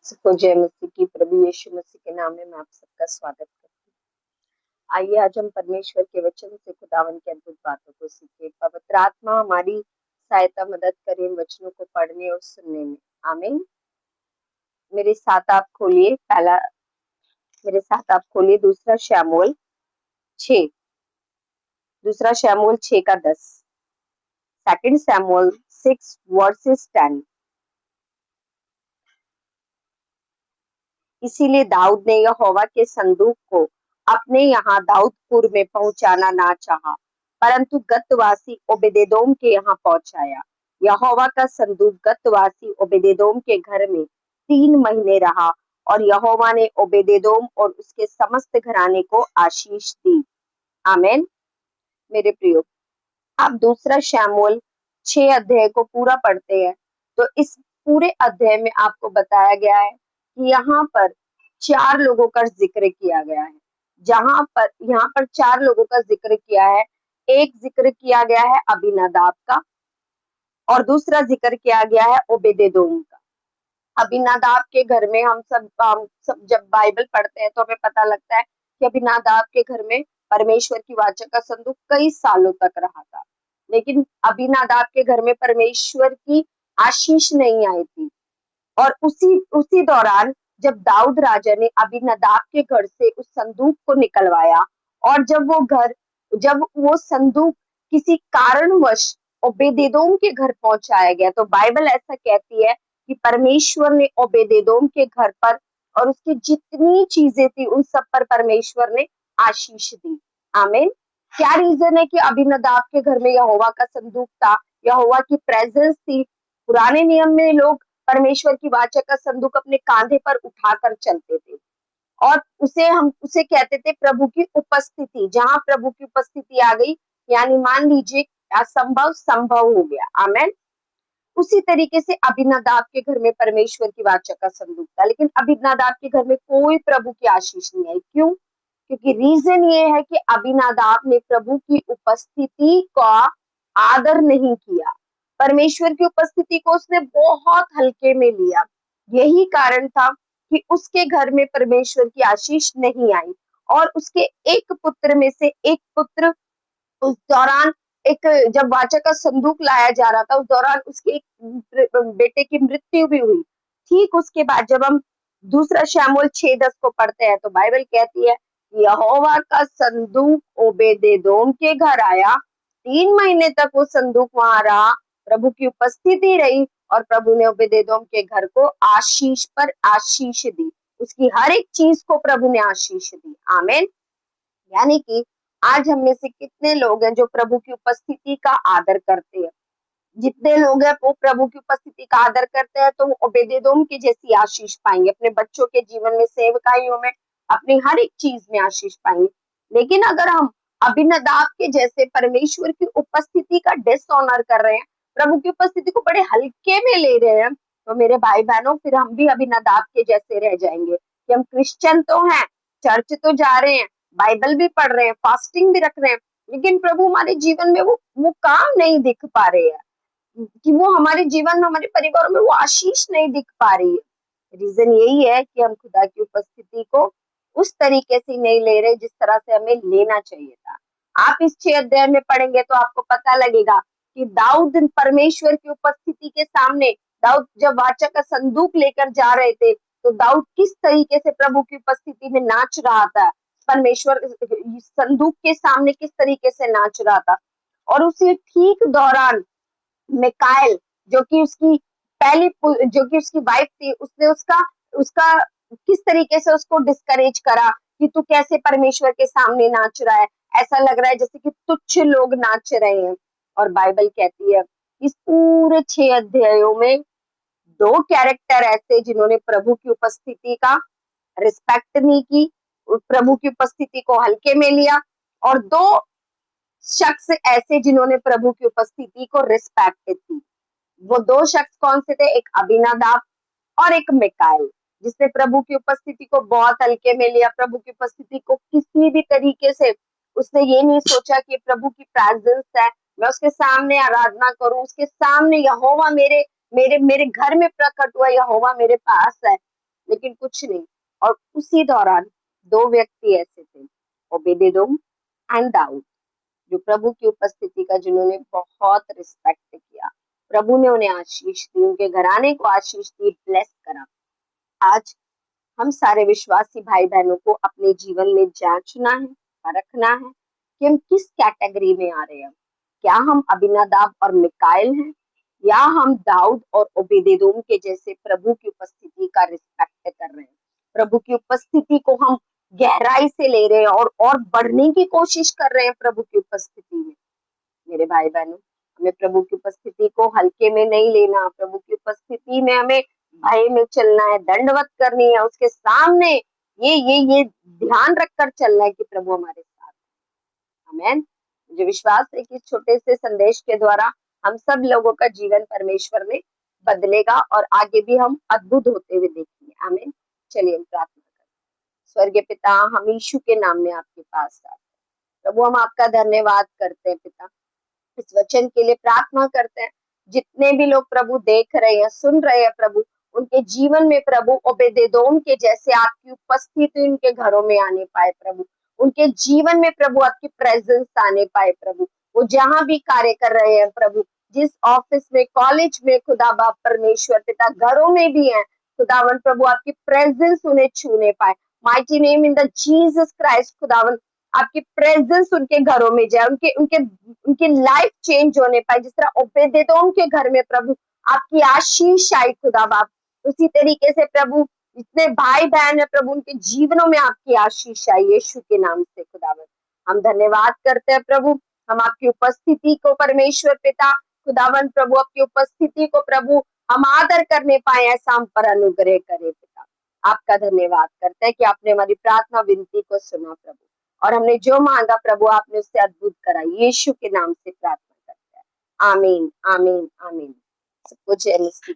सबको जय मसीह की। प्रभु यीशु मसीह के नाम में मैं आप सबका स्वागत करती हूँ। आइए आज हम परमेश्वर के वचन से खुदावन की अद्भुत बातों को सीखें। पवित्र आत्मा हमारी सहायता मदद करें वचनों को पढ़ने और सुनने में। आमीन। मेरे साथ आप खोलिए दूसरा शमूएल 6 का 10। सेकंड शमूएल 6 वर्सेस 10। इसीलिए दाऊद ने यहोवा के संदूक को अपने यहाँ दाऊदपुर में पहुंचाना ना चाहा, परंतु गतवासी ओबेदेदोम के यहाँ पहुंचाया। यहोवा का संदूक गतवासी ओबेदेदोम के घर में 3 महीने रहा, और यहोवा ने ओबेदेदोम और उसके समस्त घराने को आशीष दी। आमेन। मेरे प्रियो, आप दूसरा शमूएल 6 अध्याय को पूरा पढ़ते हैं तो इस पूरे अध्याय में आपको बताया गया है कि यहाँ पर 4 लोगों का जिक्र किया गया है। यहाँ पर 4 लोगों का जिक्र किया है। एक जिक्र किया गया है अबीनादाब का, और दूसरा जिक्र किया गया है ओबेदेदोम का। अबीनादाब के घर में हम सब जब बाइबल पढ़ते हैं तो हमें पता लगता है कि अबीनादाब के घर में परमेश्वर की वाचा का संदूक कई सालों तक रहा था, लेकिन अबीनादाब के घर में परमेश्वर की आशीष नहीं आई थी। और उसी दौरान जब दाऊद राजा ने अबीनादाब के घर से उस संदूक को निकलवाया, और जब वो संदूक किसी कारणवश ओबेदेदोम के घर पहुंचाया गया, तो बाइबल ऐसा कहती है कि परमेश्वर ने ओबेदेदोम के घर पर और उसकी जितनी चीजें थी उन सब पर परमेश्वर ने आशीष दी। आमीन। क्या रीजन है कि अबीनादाब के घर में यहोवा का संदूक था, यहोवा की प्रेजेंस थी। पुराने नियम में लोग परमेश्वर की वाचा का संदूक अपने कांधे पर उठाकर चलते थे, और उसे कहते थे प्रभु की उपस्थिति। जहां प्रभु की उपस्थिति आ गई, यानी मान लीजिए असंभव संभव हो गया। आमेन। उसी तरीके से अबीनादाब के घर में परमेश्वर की वाचा का संदूक था, लेकिन अबीनादाब के घर में कोई प्रभु की आशीष नहीं आई। क्यों? क्योंकि रीजन ये है कि अबीनादाब ने प्रभु की उपस्थिति का आदर नहीं किया। परमेश्वर की उपस्थिति को उसने बहुत हल्के में लिया। यही कारण था कि उसके घर में परमेश्वर की आशीष नहीं आई। और उसके एक पुत्र में से एक पुत्र उस दौरान, एक जब वाचा का संदूक लाया जा रहा था, उस दौरान उसके एक बेटे की मृत्यु भी हुई। ठीक उसके बाद जब हम दूसरा शमूएल 6:10 को पढ़ते हैं तो बाइबल कहती है, यहोवा का संदूक ओबेदेदोम के घर आया। 3 महीने तक वो संदूक वहां रहा, प्रभु की उपस्थिति रही, और प्रभु ने ओबेदेदोम के घर को आशीष पर आशीष दी। उसकी हर एक चीज को प्रभु ने आशीष दी। आमीन। यानी कि आज हम में से कितने लोग हैं जो प्रभु की उपस्थिति का आदर करते हैं? जितने लोग हैं वो प्रभु की उपस्थिति का आदर करते हैं, तो वो ओबेदेदोम की जैसी आशीष पाएंगे। अपने बच्चों के जीवन में, सेवकाइयों में, अपनी हर एक चीज में आशीष पाएंगे। लेकिन अगर हम अबीनादाब के जैसे परमेश्वर की उपस्थिति का डिसऑनर कर रहे हैं, प्रभु की उपस्थिति को बड़े हल्के में ले रहे हैं, तो मेरे भाई बहनों, फिर हम भी अबीनादाब के जैसे रह जाएंगे कि हम क्रिश्चियन तो हैं, चर्च तो जा रहे हैं, बाइबल भी पढ़ रहे हैं, फास्टिंग भी रख रहे हैं, लेकिन प्रभु हमारे जीवन में वो काम नहीं दिख पा रहे हैं, कि वो हमारे जीवन में, हमारे परिवार में वो आशीष नहीं दिख पा रही है। रीजन यही है कि हम खुदा की उपस्थिति को उस तरीके से नहीं ले रहे जिस तरह से हमें लेना चाहिए था। आप इस 6 अध्याय में पढ़ेंगे तो आपको पता लगेगा कि दाऊद परमेश्वर की उपस्थिति के सामने, दाऊद जब वाचा का संदूक लेकर जा रहे थे, तो दाऊद किस तरीके से प्रभु की उपस्थिति में नाच रहा था, परमेश्वर संदूक के सामने किस तरीके से नाच रहा था। और उसी ठीक दौरान मिकाएल, जो कि उसकी वाइफ थी, उसने उसका उसका किस तरीके से उसको डिस्करेज करा कि तू कैसे परमेश्वर के सामने नाच रहा है, ऐसा लग रहा है जैसे कि तुच्छ लोग नाच रहे हैं। और बाइबल कहती है इस पूरे 6 अध्यायों में 2 कैरेक्टर ऐसे जिन्होंने प्रभु की उपस्थिति का रिस्पेक्ट नहीं की, प्रभु की उपस्थिति को हल्के में लिया, और 2 शख्स ऐसे जिन्होंने प्रभु की उपस्थिति को रिस्पेक्ट की। वो 2 शख्स कौन से थे? एक अबीनादाब और एक मिकाएल, जिसने प्रभु की उपस्थिति को बहुत हल्के में लिया। प्रभु की उपस्थिति को किसी भी तरीके से उसने ये नहीं सोचा कि प्रभु की प्रेजेंस है, मैं उसके सामने आराधना करूं, उसके सामने यहोवा मेरे मेरे मेरे घर में प्रकट हुआ, यहोवा मेरे पास है। लेकिन कुछ नहीं। और उसी दौरान दो व्यक्ति ऐसे थे, ओबेदेदोम एंड दाऊद, जो प्रभु की उपस्थिति का जिन्होंने बहुत रिस्पेक्ट किया। प्रभु ने उन्हें आशीष दी, उनके घराने को आशीष दी, ब्लेस करा। आज हम सारे विश्वासी भाई बहनों को अपने जीवन में जांचना है, परखना है कि हम किस कैटेगरी में आ रहे हैं। क्या हम अबिनादाब और मिकाइल हैं, या हम दाऊद और ओबेदेदोम के जैसे प्रभु की उपस्थिति का रिस्पेक्ट कर रहे हैं, प्रभु की उपस्थिति को हम गहराई से ले रहे हैं और बढ़ने की कोशिश कर रहे हैं प्रभु की उपस्थिति में। मेरे भाई बहनों, हमें प्रभु की उपस्थिति को हल्के में नहीं लेना। प्रभु की उपस्थिति में हमें भय में चलना है, दंडवत करनी है उसके सामने। ये ध्यान रखकर चलना है कि प्रभु हमारे साथ है। आमेन। मुझे विश्वास है कि इस छोटे से संदेश के द्वारा हम सब लोगों का जीवन परमेश्वर में बदलेगा और आगे भी हम अद्भुत होते हुए देखेंगे। आमेन। चलिए हम प्रार्थना करें। स्वर्गीय पिता, हम यीशु के नाम में आपके पास आते हैं। प्रभु, हम आपका धन्यवाद करते हैं पिता, इस वचन के लिए प्रार्थना करते हैं। जितने भी लोग प्रभु देख रहे हैं, सुन रहे हैं प्रभु, उनके जीवन में प्रभु ओबेदेदोम के जैसे आपकी उपस्थिति उनके घरों में आने पाए प्रभु, उनके जीवन में प्रभु आपकी प्रेजेंस आने पाए प्रभु। वो जहां भी कार्य कर रहे हैं प्रभु, जिस ऑफिस में, कॉलेज में, खुदा बाप परमेश्वर पिता, घरों में भी हैं खुदावन प्रभु, आपकी प्रेजेंस उन्हें छूने पाए। Mighty name in the Jesus Christ खुदावन, आपकी प्रेजेंस उनके घरों में जाए, उनके उनके उनकी लाइफ चेंज होने पाए। जिस तरह ओबेदेदोम के घर में प्रभु आपकी आशीष आई खुदा बाप, उसी तरीके से प्रभु जितने भाई बहन है प्रभु, उनके जीवनों में आपकी आशीष आई यीशु के नाम से खुदावन। हम धन्यवाद करते हैं प्रभु, हम आपकी उपस्थिति को परमेश्वर पिता खुदावन प्रभु, आपकी उपस्थिति को प्रभु हम आदर करने पाए, ऐसा हम पर अनुग्रह करे पिता। आपका धन्यवाद करते हैं कि आपने हमारी प्रार्थना विनती को सुना प्रभु, और हमने जो मांगा प्रभु आपने उससे अद्भुत करा। यीशु के नाम से प्रार्थना करते हैं। आमीन, आमीन, आमीन। सबको जय मसीह।